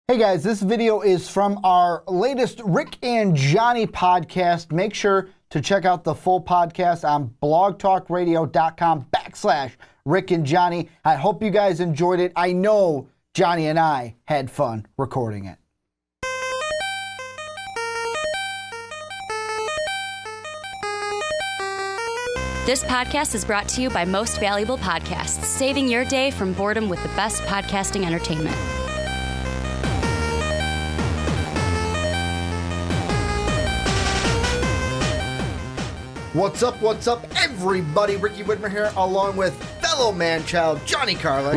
Hey guys, this video is from our latest Rick and Johnny podcast. Make sure to check out the full podcast on blogtalkradio.com/Rick and Johnny. I hope you guys enjoyed it. I know Johnny and I had fun recording it. This podcast is brought to you by Most Valuable Podcasts, saving your day from boredom with the best podcasting entertainment. What's up, everybody? Ricky Widmer here, along with fellow man-child Johnny Karlic.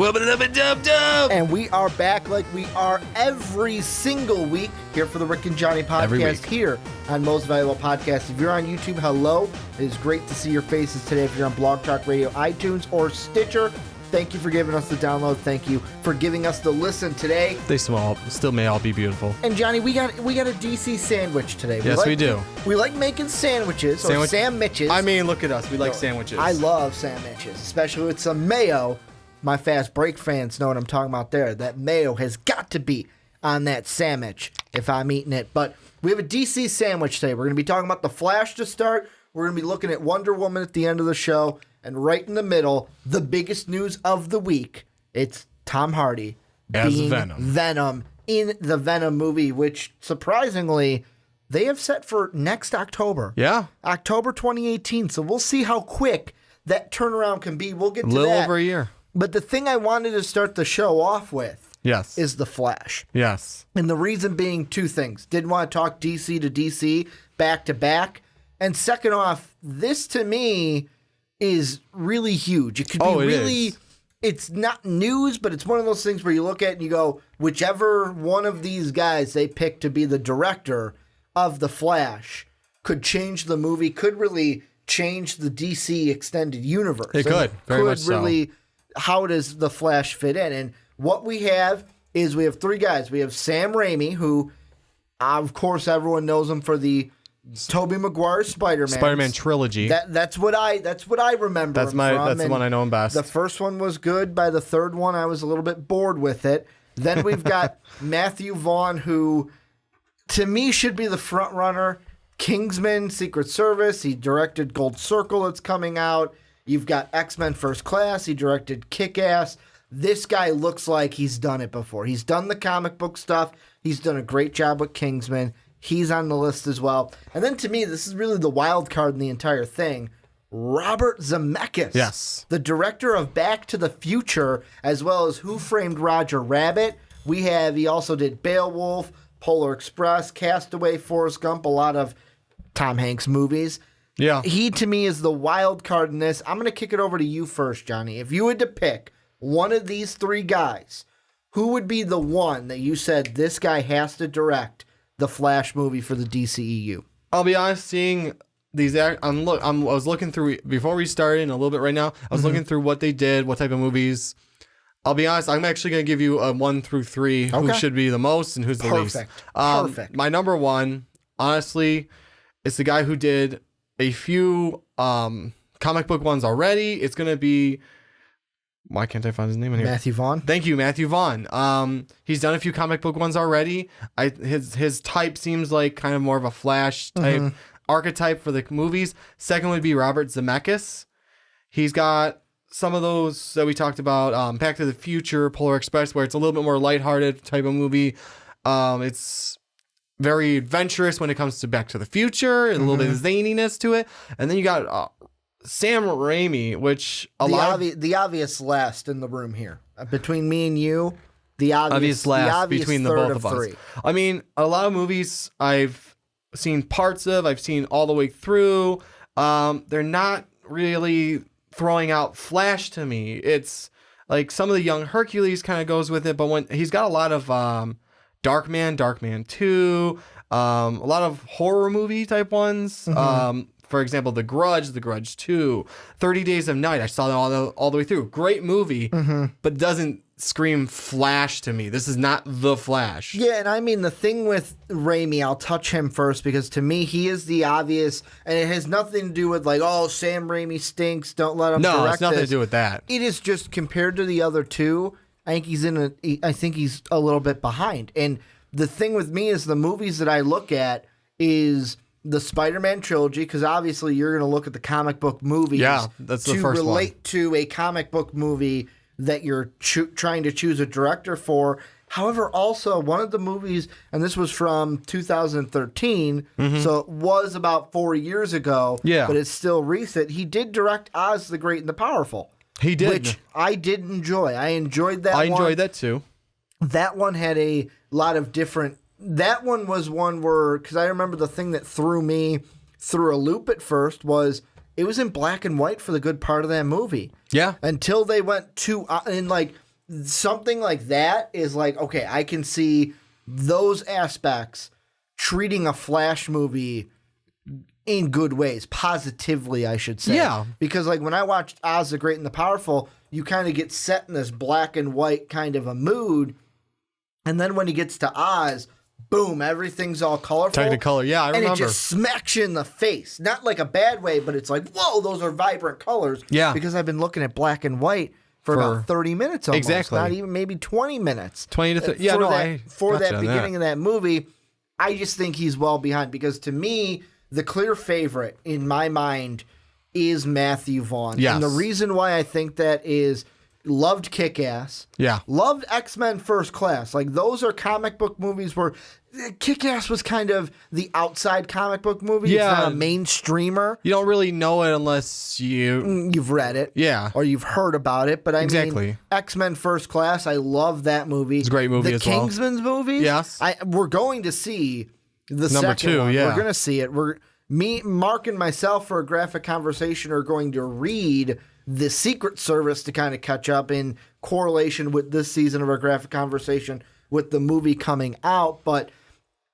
And we are back like we are every single week here for the Rick and Johnny podcast here on Most Valuable Podcast. If you're on YouTube, hello. It is great to see your faces today. If you're on Blog Talk Radio, iTunes, or Stitcher, thank you for giving us the download. Thank you for giving us the listen today. They still may all be beautiful. And Johnny, we got a DC sandwich today. Yes, we do. We like making sandwiches, or sandwiches. I mean, look at us. We like sandwiches. I love sandwiches, especially with some mayo. My fast break fans know what I'm talking about there. That mayo has got to be on that sandwich if I'm eating it. But we have a DC sandwich today. We're going to be talking about The Flash to start. We're going to be looking at Wonder Woman at the end of the show. And right in the middle, the biggest news of the week, it's Tom Hardy being Venom in the Venom movie, which surprisingly, they have set for next October. Yeah. October 2018. So we'll see how quick that turnaround can be. We'll get to that. A little over a year. But the thing I wanted to start the show off with is The Flash. Yes. And the reason being two things. Didn't want to talk DC to DC back to back. And second off, this to me is really huge. It could be really, it's not news, but it's one of those things where you look at it and you go, whichever one of these guys they pick to be the director of The Flash could change the movie, could really change the DC extended universe. It could, very much so. Really, how does The Flash fit in? And what we have is we have three guys. We have Sam Raimi, who, of course, everyone knows him for the Tobey Maguire Spider-Man trilogy. That's what I remember. That's the one I know him best. The first one was good. By the third one, I was a little bit bored with it. Then we've got Matthew Vaughn, who to me should be the front runner. Kingsman, Secret Service. He directed Gold Circle. It's coming out. You've got X-Men First Class. He directed Kick-Ass. This guy looks like he's done it before. He's done the comic book stuff. He's done a great job with Kingsman. He's on the list as well. And then to me, this is really the wild card in the entire thing. Robert Zemeckis. Yes. The director of Back to the Future, as well as Who Framed Roger Rabbit. He also did Beowulf, Polar Express, Castaway, Forrest Gump, a lot of Tom Hanks movies. Yeah. He, to me, is the wild card in this. I'm going to kick it over to you first, Johnny. If you had to pick one of these three guys, who would be the one that you said this guy has to direct the Flash movie for the DCEU? I'll be honest, seeing these I was looking through before we started and a little bit right now. I was looking through what they did, what type of movies. I'll be honest, I'm actually going to give you a 1 through 3 who should be the most and who's the least. Perfect. My number one, honestly, is the guy who did a few comic book ones already. It's going to be, why can't I find his name in here? Matthew Vaughn. Thank you, Matthew Vaughn. He's done a few comic book ones already. His type seems like kind of more of a Flash type archetype for the movies. Second would be Robert Zemeckis. He's got some of those that we talked about, Back to the Future, Polar Express, where it's a little bit more lighthearted type of movie. It's very adventurous when it comes to Back to the Future, and a little bit of zaniness to it. And then you got Sam Raimi, which the obvious last in the room here. Between me and you, the obvious last between the both of us. Three. I mean, a lot of movies I've seen parts of, I've seen all the way through. They're not really throwing out Flash to me. It's like some of the Young Hercules kind of goes with it, but when he's got a lot of Darkman 2, a lot of horror movie type ones. For example, The Grudge 2, 30 Days of Night. I saw that all the way through. Great movie, but doesn't scream Flash to me. This is not the Flash. Yeah, and I mean, the thing with Raimi, I'll touch him first because to me, he is the obvious, and it has nothing to do with like, oh, Sam Raimi stinks, don't let him direct it's nothing this. to do with that. It is just compared to the other two, I think he's a little bit behind. And the thing with me is the movies that I look at is the Spider-Man trilogy, because obviously you're going to look at the comic book movies that's the to first relate one. to a comic book movie that you're trying to choose a director for. However, also one of the movies, and this was from 2013, so it was about 4 years ago, but it's still recent. He did direct Oz the Great and the Powerful. He did. Which I did enjoy. I enjoyed that one. I enjoyed that too. That one had a lot of different... That one was one where... Because I remember the thing that threw me through a loop at first was it was in black and white for the good part of that movie. Yeah. Until they went to... and like something like that is like, okay, I can see those aspects treating a Flash movie in good ways, positively, I should say. Yeah. Because like when I watched Oz the Great and the Powerful, you kind of get set in this black and white kind of a mood. And then when he gets to Oz, boom, everything's all colorful. Technicolor, yeah, I remember. And it just smacks you in the face. Not like a bad way, but it's like, whoa, those are vibrant colors. Yeah. Because I've been looking at black and white for about 30 minutes almost. Exactly. Not even, maybe 20 minutes. 20 to 30. Yeah, for no, that, for gotcha that on beginning of that movie, I just think he's well behind. Because to me, the clear favorite in my mind is Matthew Vaughn. Yes. And the reason why I think that is loved Kick-Ass. Yeah. Loved X-Men First Class. Like, those are comic book movies where Kick-Ass was kind of the outside comic book movie. Yeah. It's not a mainstreamer. You don't really know it unless You've read it. Yeah. Or you've heard about it. But I Exactly. mean, X-Men First Class, I love that movie. It's a great movie as well. The Kingsman's movies. Yes. We're going to see the Number second 2, one. yeah. We're going to see it. Mark and myself for a graphic conversation are going to read the Secret Service to kind of catch up in correlation with this season of our graphic conversation with the movie coming out. But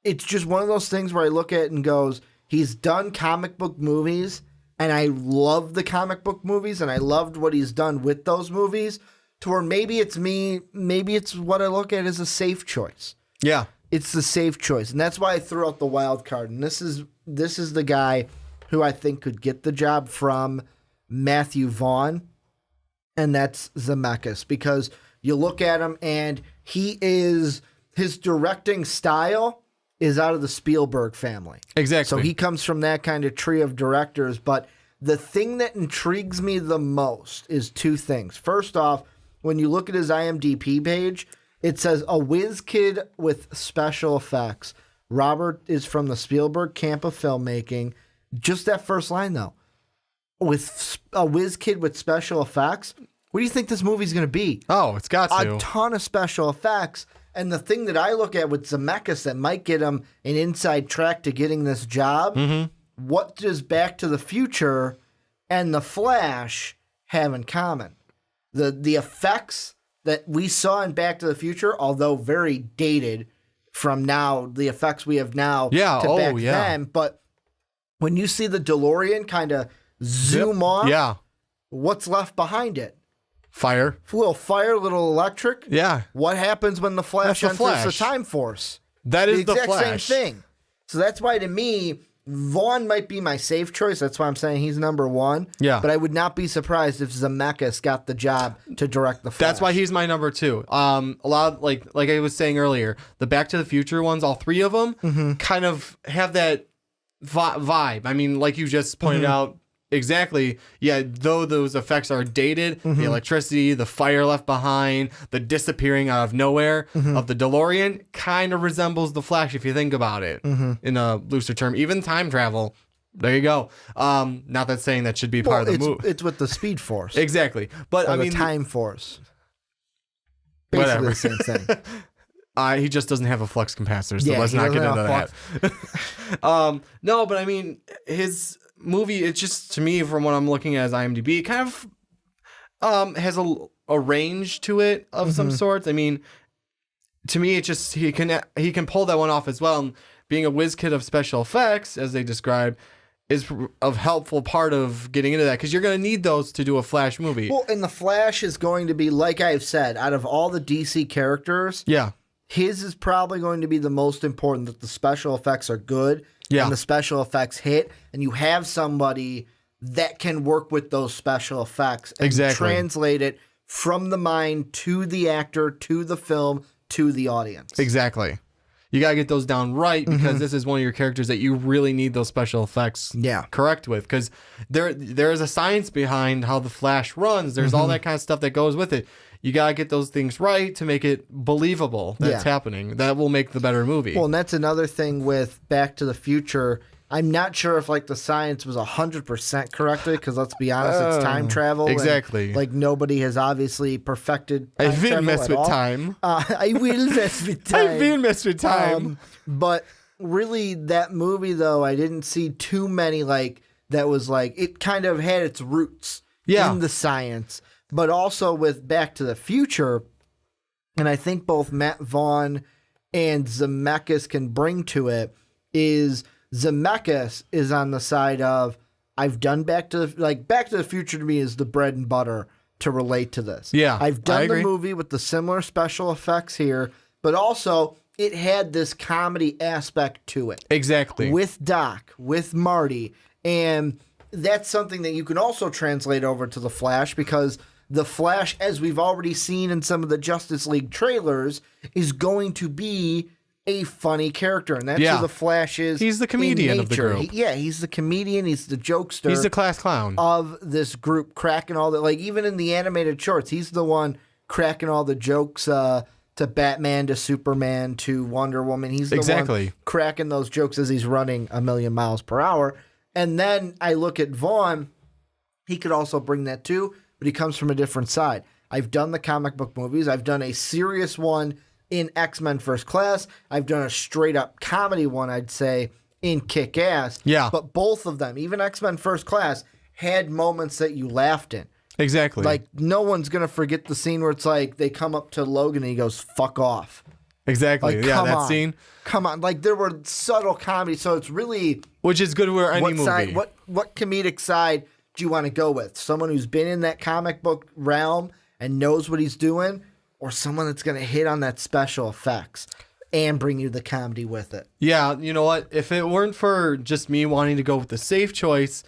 it's just one of those things where I look at it and goes, he's done comic book movies, and I love the comic book movies, and I loved what he's done with those movies, to where maybe it's me, maybe it's what I look at as a safe choice. Yeah. It's the safe choice, and that's why I threw out the wild card. And this is the guy who I think could get the job from Matthew Vaughn, and that's Zemeckis. Because you look at him, and his directing style is out of the Spielberg family. Exactly. So he comes from that kind of tree of directors. But the thing that intrigues me the most is two things. First off, when you look at his IMDb page, it says a whiz kid with special effects. Robert is from the Spielberg camp of filmmaking. Just that first line, though. With a whiz kid with special effects, what do you think this movie's going to be? Oh, it's got to. A ton of special effects. And the thing that I look at with Zemeckis that might get him an inside track to getting this job, what does Back to the Future and The Flash have in common? The effects that we saw in Back to the Future, although very dated from now, the effects we have now to back then, but when you see the DeLorean kind of zoom off, what's left behind it? Fire. A little fire, a little electric. Yeah. What happens when the Flash That's the enters Flash. the Time Force? That is the exact Flash. same thing. So that's why, to me, Vaughn might be my safe choice. That's why I'm saying he's number one. Yeah. But I would not be surprised if Zemeckis got the job to direct the Flash. That's why he's my number 2. A lot of, like I was saying earlier, the Back to the Future ones, all 3 of them, kind of have that vibe. I mean, like you just pointed out exactly. Yeah, though those effects are dated, the electricity, the fire left behind, the disappearing out of nowhere of the DeLorean kind of resembles the Flash if you think about it in a looser term. Even time travel. There you go. Not that saying that should be part of the movie. It's with the Speed Force. Exactly. But I mean, the Time Force. Basically the same thing. He just doesn't have a flux capacitor, so let's he not get doesn't into have that. No, but I mean, his movie, it's just, to me, from what I'm looking at as IMDb, it kind of has a range to it of some sorts. I mean, to me, it just, he can pull that one off as well. And being a whiz kid of special effects, as they describe, is a helpful part of getting into that, because you're going to need those to do a Flash movie. Well, and the Flash is going to be, like I've said, out of all the DC characters, his is probably going to be the most important, that the special effects are good and the special effects hit, and you have somebody that can work with those special effects and translate it from the mind to the actor, to the film, to the audience. Exactly. You got to get those down right because this is one of your characters that you really need those special effects correct with, because there is a science behind how the Flash runs. There's all that kind of stuff that goes with it. You got to get those things right to make it believable that's happening. That will make the better movie. Well, and that's another thing with Back to the Future. I'm not sure if like the science was 100% correctly, because let's be honest, it's time travel. Exactly. And, like nobody has obviously perfected time I will travel mess at with all. time. I will mess with time. I will mess with time. But really, that movie though, I didn't see too many like that was like it kind of had its roots in the science, but also with Back to the Future, and I think both Matt Vaughn and Zemeckis can bring to it is. Zemeckis is on the side of I've done Back to the Future to me is the bread and butter to relate to this. Yeah, I've I done agree. the movie with the similar special effects here, but also it had this comedy aspect to it. Exactly. With Doc, with Marty, and that's something that you can also translate over to the Flash, because the Flash, as we've already seen in some of the Justice League trailers, is going to be a funny character, and that's who the Flash is. He's the comedian of the group. He's the comedian. He's the jokester. He's the class clown of this group, cracking all the like. Even in the animated shorts, he's the one cracking all the jokes to Batman, to Superman, to Wonder Woman. He's the one cracking those jokes as he's running 1,000,000 miles per hour. And then I look at Vaughn. He could also bring that too, but he comes from a different side. I've done the comic book movies. I've done a serious one in X-Men First Class. I've done a straight up comedy one, I'd say, in Kick-Ass. Yeah. But both of them, even X-Men First Class, had moments that you laughed in. Exactly. Like, no one's going to forget the scene where it's like they come up to Logan and he goes, fuck off. Exactly. Like, yeah, that on. scene. Come on. Like, there were subtle comedy, so it's really... Which is good for any movie. Side, what comedic side do you want to go with? Someone who's been in that comic book realm and knows what he's doing, or someone that's going to hit on that special effects and bring you the comedy with it? Yeah, you know what? If it weren't for just me wanting to go with the safe choice,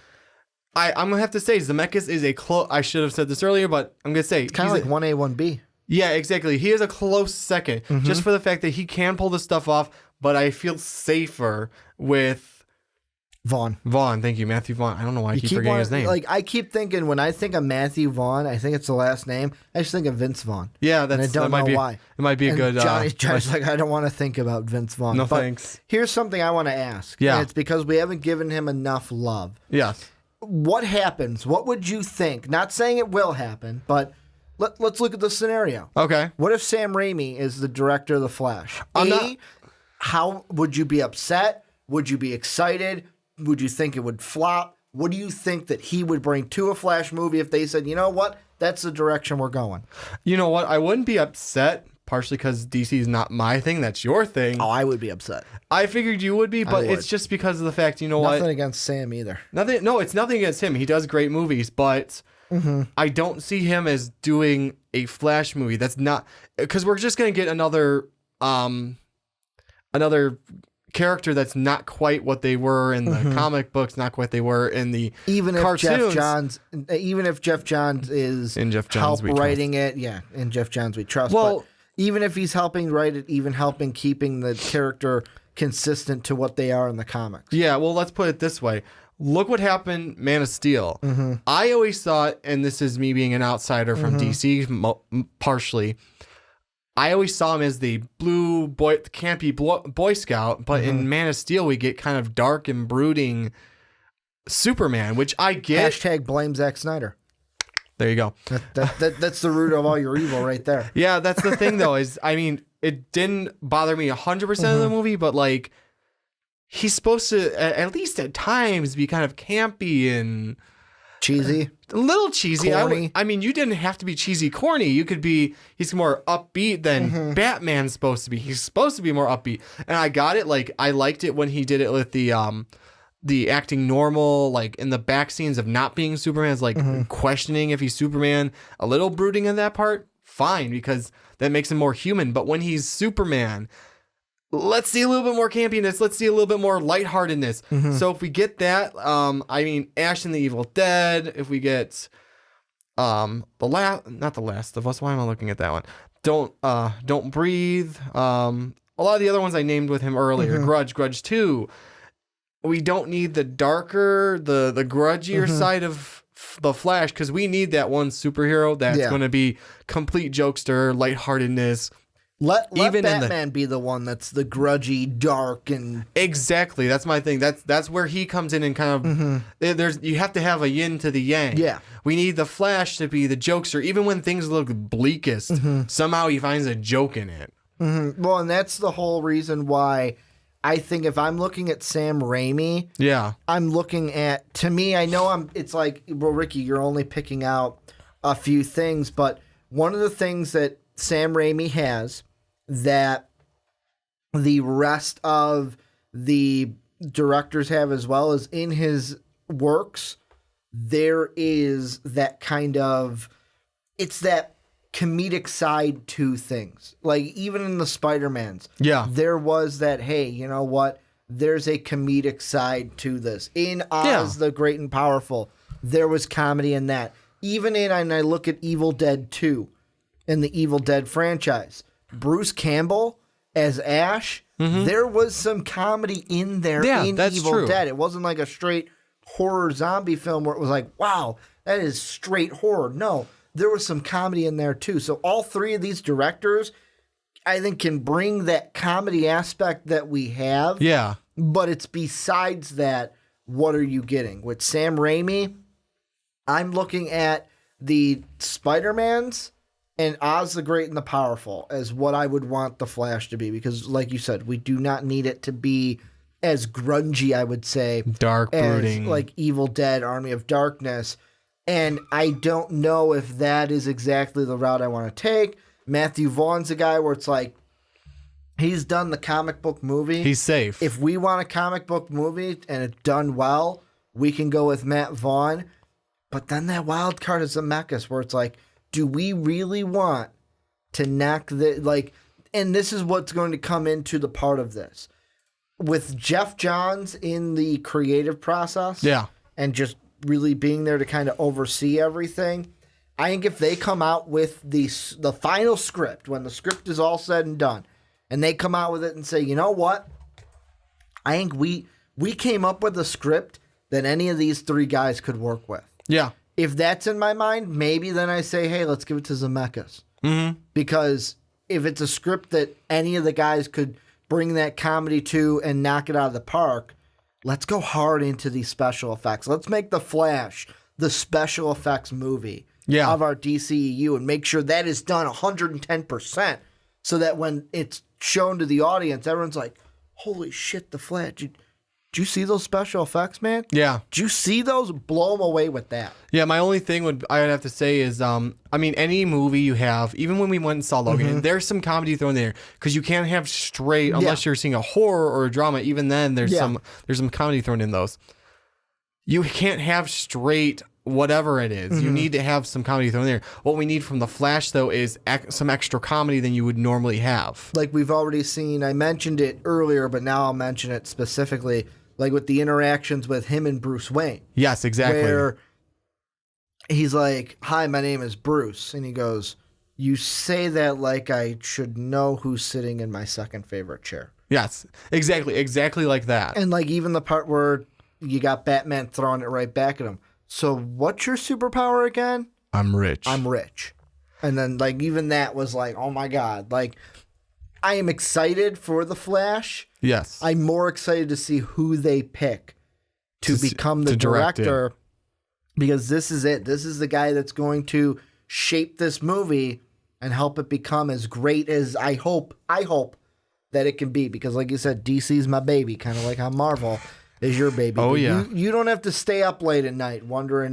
I'm going to have to say Zemeckis is a close... I should have said this earlier, but I'm going to say... It's kind of like 1A, 1B. Yeah, exactly. He is a close second, just for the fact that he can pull this stuff off, but I feel safer with... Vaughn. Thank you, Matthew Vaughn. I don't know why I keep forgetting his name. Like, I keep thinking, when I think of Matthew Vaughn, I think it's the last name, I just think of Vince Vaughn. Yeah, and I don't know why. It might be a good... Johnny's like, I don't want to think about Vince Vaughn. No, but thanks. Here's something I want to ask. Yeah. And it's because we haven't given him enough love. Yes. What happens? What would you think? Not saying it will happen, but let's look at the scenario. Okay. What if Sam Raimi is the director of The Flash? not- How would you be upset? Would you be excited? Would you think it would flop? What do you think that he would bring to a Flash movie if they said, you know what, that's the direction we're going? You know what? I wouldn't be upset, partially because DC is not my thing. That's your thing. Oh, I would be upset. I figured you would be, but it's just because of the fact, you know Nothing what? against Sam either. Nothing. No, it's nothing against him. He does great movies, but I don't see him as doing a Flash movie. That's not... Because we're just going to get another character that's not quite what they were in the comic books, not quite they were in the cartoons. Even if Jeff Johns is In Jeff Johns we writing it, in Jeff Johns we trust. Well- but even if he's helping write it, even helping keeping the character consistent to what they are in the comics. Yeah, well, let's put it this way. Look what happened, Man of Steel. I always thought, and this is me being an outsider from DC, partially, I always saw him as the blue boy, campy Boy Scout, but in Man of Steel, we get kind of dark and brooding Superman, which I get. Hashtag blame Zack Snyder. There you go. That's the root of all your evil right there. Yeah, that's the thing, though, is, I mean, it didn't bother me 100% of the movie, but, like, he's supposed to, at least at times, be kind of campy and... Cheesy. A little cheesy. Corny. I mean, you didn't have to be cheesy corny. You could be, he's more upbeat than Batman's supposed to be. He's supposed to be more upbeat. And I got it. Like, I liked it when he did it with the acting normal, like in the back scenes of not being Superman, is like questioning if he's Superman, a little brooding in that part. Fine, because that makes him more human. But when he's Superman, let's see a little bit more campiness. Let's see a little bit more lightheartedness. So if we get that, I mean, Ash and the Evil Dead, if we get not The Last of Us. Why am I looking at that one? Don't Breathe. A lot of the other ones I named with him earlier. Grudge 2. We don't need the darker, the grudgier side of the Flash, because we need that one superhero that's going to be complete jokester, lightheartedness. Let Batman be the one that's the grudgy, dark, and exactly. That's my thing. That's where he comes in and kind of you have to have a yin to the yang. Yeah, we need the Flash to be the jokester, even when things look bleakest. Somehow he finds a joke in it. Well, and that's the whole reason why I think if I'm looking at Sam Raimi, I'm looking at, to me, I know it's like, well, Ricky, you're only picking out a few things, but one of the things that Sam Raimi has that the rest of the directors have as well as in his works, there is that kind of, it's that comedic side to things. Like even in the Spider-Mans, there was that, hey, you know what? There's a comedic side to this. In Oz the Great and Powerful, there was comedy in that. Even and I look at Evil Dead 2 in the Evil Dead franchise, Bruce Campbell as Ash, there was some comedy in there in Evil Dead. It wasn't like a straight horror zombie film where it was like, wow, that is straight horror. No, there was some comedy in there too. So all three of these directors, I think, can bring that comedy aspect that we have. Yeah. But it's besides that, what are you getting? With Sam Raimi, I'm looking at the Spider-Mans and Oz the Great and the Powerful as what I would want the Flash to be. Because like you said, we do not need it to be as grungy, I would say. Dark, brooding. Like Evil Dead, Army of Darkness. And I don't know if that is exactly the route I want to take. Matthew Vaughn's a guy where it's like, he's done the comic book movie. He's safe. If we want a comic book movie and it's done well, we can go with Matt Vaughn. But then that wild card is Zemeckis, where it's like, do we really want to knock the, like, and this is what's going to come into the part of this. With Jeff Johns in the creative process. And just really being there to kind of oversee everything. I think if they come out with the final script, when the script is all said and done, and they come out with it and say, you know what? I think we came up with a script that any of these three guys could work with. Yeah. If that's in my mind, maybe then I say, hey, let's give it to Zemeckis. Because if it's a script that any of the guys could bring that comedy to and knock it out of the park, let's go hard into these special effects. Let's make The Flash the special effects movie of our DCEU and make sure that is done 110%. So that when it's shown to the audience, everyone's like, holy shit, The Flash. Did you see those special effects, man? Yeah. Did you see those? Blow them away with that. Yeah, my only thing I would have to say is, I mean, any movie you have, even when we went and saw Logan, there's some comedy thrown there because you can't have straight, unless you're seeing a horror or a drama, even then there's some comedy thrown in those. You can't have straight whatever it is. You need to have some comedy thrown there. What we need from The Flash, though, is some extra comedy than you would normally have. Like we've already seen, I mentioned it earlier, but now I'll mention it specifically, like with the interactions with him and Bruce Wayne. Yes, exactly. Where he's like, hi, my name is Bruce. And he goes, you say that like I should know who's sitting in my second favorite chair. Yes, exactly like that. And like even the part where you got Batman throwing it right back at him. So what's your superpower again? I'm rich. And then like even that was like, oh my God. Like I am excited for The Flash. Yes. I'm more excited to see who they pick to become the director. Because this is it. This is the guy that's going to shape this movie and help it become as great as I hope that it can be. Because like you said, DC's my baby, kind of like how Marvel is your baby. Oh, but yeah. You don't have to stay up late at night wondering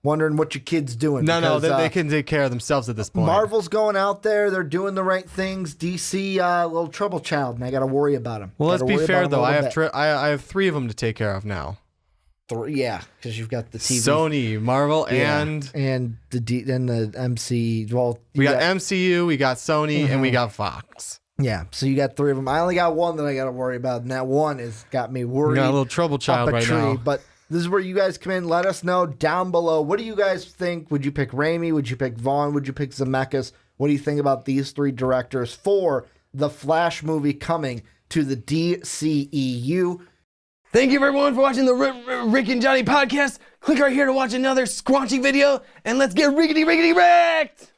what your kid's doing. No, they can take care of themselves at this point. Marvel's going out there. They're doing the right things. DC, little trouble child, and I got to worry about him. Well, let's be fair, though. I have three of them to take care of now. Yeah, because you've got the TV. Sony, Marvel, and the MC. Well, we got MCU, we got Sony, and we got Fox. Yeah, so you got three of them. I only got one that I got to worry about, and that one has got me worried. You got a little trouble child right now. But This is where you guys come in. Let us know down below. What do you guys think? Would you pick Raimi? Would you pick Vaughn? Would you pick Zemeckis? What do you think about these three directors for the Flash movie coming to the DCEU? Thank you everyone for watching the Rick and Johnny podcast. Click right here to watch another squanchy video, and let's get rickety wrecked!